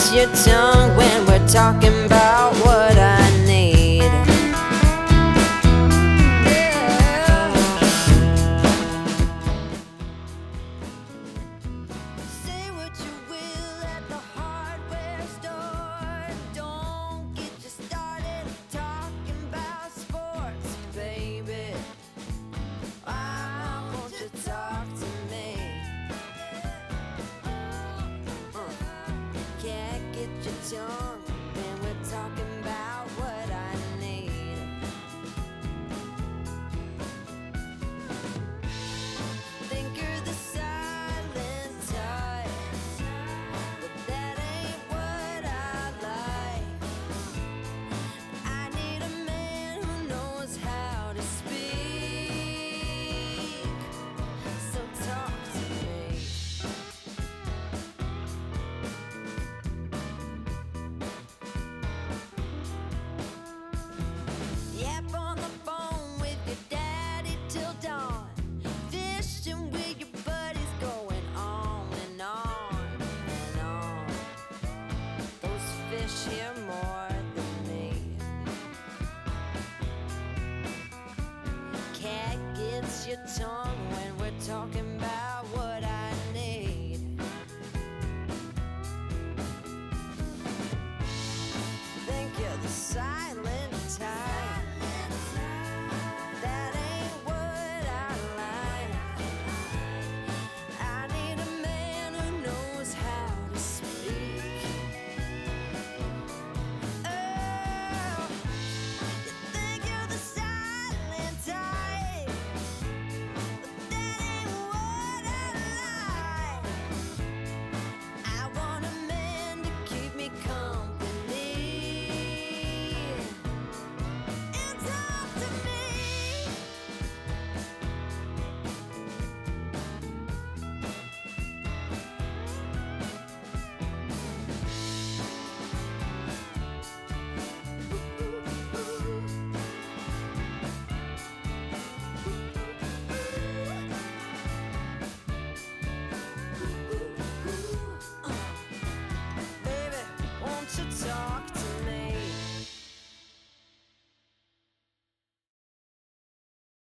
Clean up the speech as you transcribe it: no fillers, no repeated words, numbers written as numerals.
gets your tongue when we're talking about what I need. Say what you will at the hardware store. Don't get you started talking about sports, baby. Why won't you talk to me? Can't get your tongue when we're talking about what I need. Think you're the silent type, but that ain't what I like. I need a man who knows how to speak, so talk to me. Yap on the phone with your daddy till dawn. Fishing with your buddies, going on and on and on. Those fish hear more than me. Cat gets your tongue when we're talking about what I need. Think you're the silent type. That ain't what I like. I need a man who knows how to speak. Oh, you think you're the silent type, but that ain't what I like. I want a man to keep me company and talk to me. Baby, won't you talk